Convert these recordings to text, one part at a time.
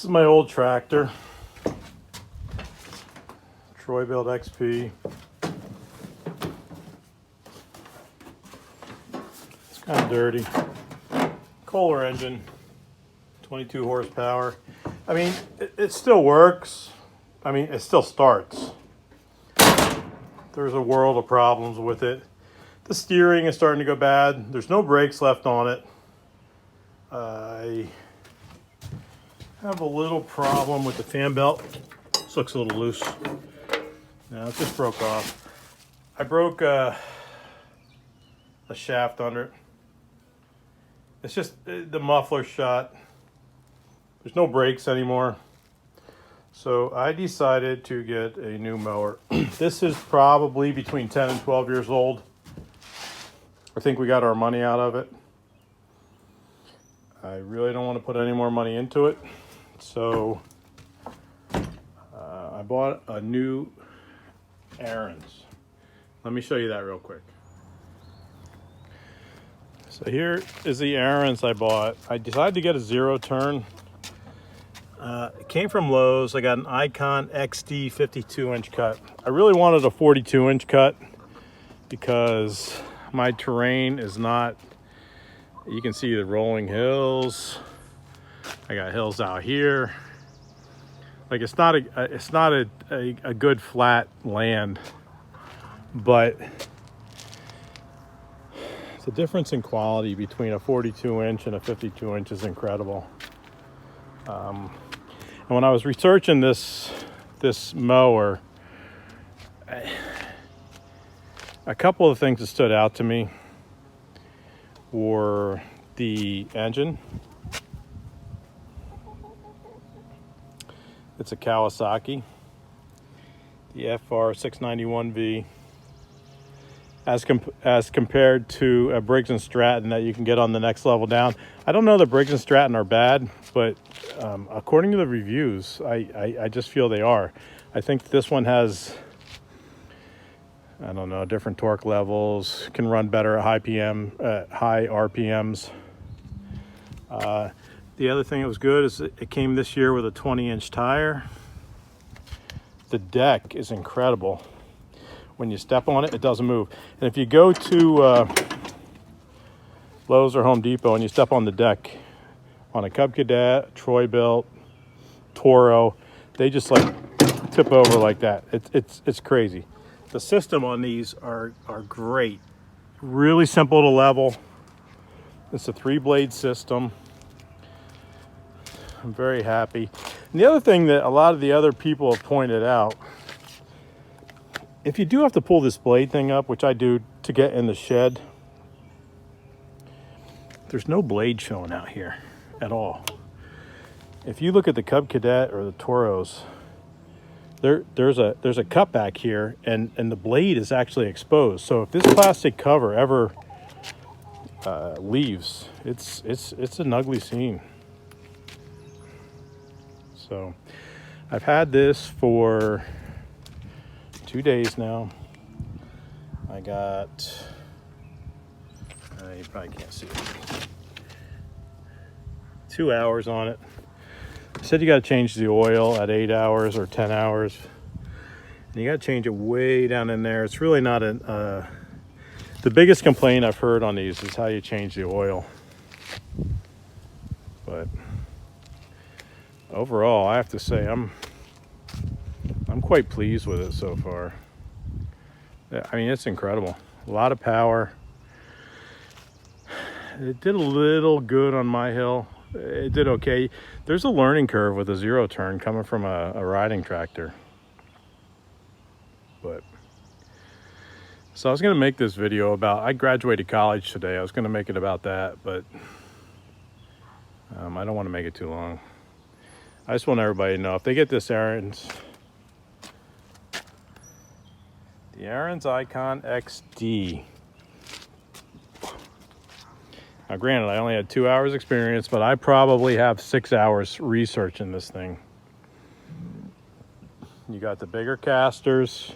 This is my old tractor, Ttoybilt XP. It's kind of dirty. Kohler engine, 22 horsepower. I mean, it still works. I mean, it still starts. There's a world of problems with it. The steering is starting to go bad. There's no brakes left on it. I have a little problem with the fan belt. This looks a little loose. Now it just broke off. I broke a shaft under it. It's just the muffler shot. There's no brakes anymore. So I decided to get a new mower. This is probably between 10 and 12 years old. I think we got our money out of it. I really don't want to put any more money into it. So I bought a new Ariens. Let me show you that real quick. So here is the Ariens I bought. I decided to get a 0 turn. It came from Lowe's. I got an IKON XD 52-inch cut. I really wanted a 42-inch cut because my terrain is not, you can see the rolling hills. I got hills out here. Like it's not a good flat land, but the difference in quality between a 42-inch and a 52-inch is incredible. And when I was researching this mower, a couple of things that stood out to me were the engine. It's a Kawasaki, the FR 691V, as compared to a Briggs & Stratton that you can get on the next level down. I don't know that Briggs & Stratton are bad, but according to the reviews, I just feel they are. I think this one has, I don't know, different torque levels, can run better at high RPMs. The other thing that was good is it came this year with a 20-inch tire. The deck is incredible. When you step on it, it doesn't move. And if you go to Lowe's or Home Depot and you step on the deck on a Cub Cadet, Ttoybilt, Toro, they just like tip over like that. It's crazy. The system on these are great. Really simple to level. It's a 3-blade system. I'm very happy. And the other thing that a lot of the other people have pointed out, if you do have to pull this blade thing up, which I do to get in the shed, there's no blade showing out here at all. If you look at the Cub Cadet or the Toros, there's a cut back here, and the blade is actually exposed. So if this plastic cover ever leaves, it's an ugly scene. So I've had this for 2 days now. I got, you probably can't see it, 2 hours on it. I said you got to change the oil at 8 hours or 10 hours. And you got to change it way down in there. It's really not the biggest complaint I've heard on these is how you change the oil. But overall, I have to say I'm quite pleased with it so far. I mean, it's incredible. A lot of power. It did a little good on my hill. It did okay. There's a learning curve with a 0 turn coming from a riding tractor. But so I was going to make this video about, I graduated college today. I was going to make it about that, but I don't want to make it too long. I just want everybody to know if they get this Ariens, the Ariens IKON XD. Now granted, I only had 2 hours experience, but I probably have 6 hours researching this thing. You got the bigger casters,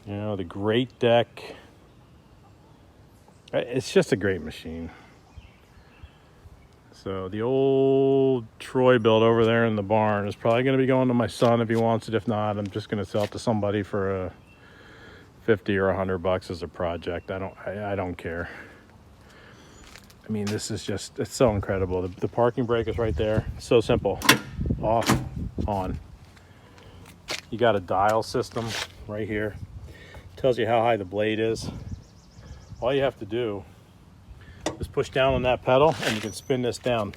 you know, the great deck. It's just a great machine. So the old Ttoybilt over there in the barn is probably going to be going to my son if he wants it. If not, I'm just going to sell it to somebody for a 50 or $100 as a project. I don't care. I mean, this is just, it's so incredible. The parking brake is right there. It's so simple. Off, on. You got a dial system right here. Tells you how high the blade is. All you have to do is push down on that pedal and you can spin this down.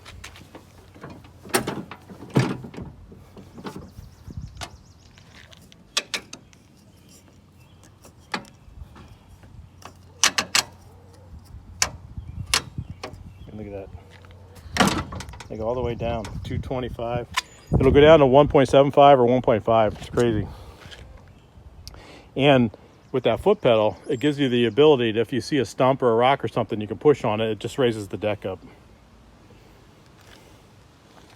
And look at that. They go all the way down, 225. It'll go down to 1.75 or 1.5. It's crazy. And with that foot pedal, it gives you the ability to, if you see a stump or a rock or something, you can push on it. It just raises the deck up.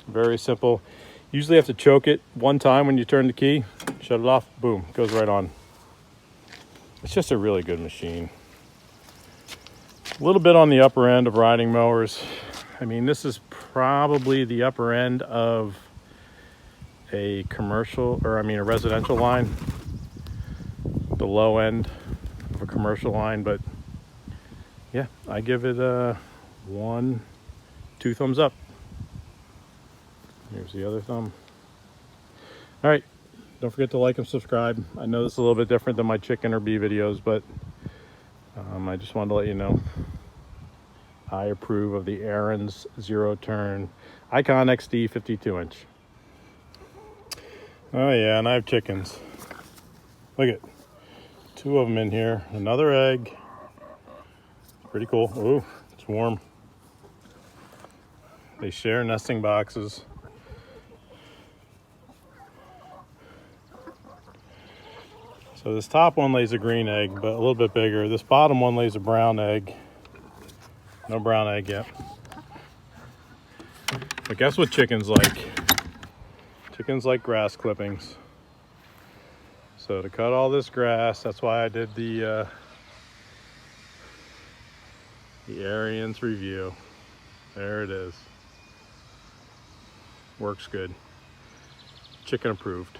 Very simple. Usually have to choke it one time when you turn the key, shut it off, boom, goes right on. It's just a really good machine. A little bit on the upper end of riding mowers. I mean, this is probably the upper end of a commercial, or I mean a residential line. The low end of a commercial line, but yeah, I give it a 1, 2 thumbs up. Here's the other thumb. All right, don't forget to like and subscribe. I know this is a little bit different than my chicken or bee videos, but I just wanted to let you know I approve of the Ariens zero-turn IKON XD 52-inch. Oh yeah, and I have chickens. Look at 2 of them in here. Another egg. Pretty cool. Ooh, it's warm. They share nesting boxes. So this top one lays a green egg, but a little bit bigger. This bottom one lays a brown egg. No brown egg yet. But guess what chickens like? Chickens like grass clippings. So to cut all this grass, that's why I did the Ariens review. There it is. Works good. Chicken approved.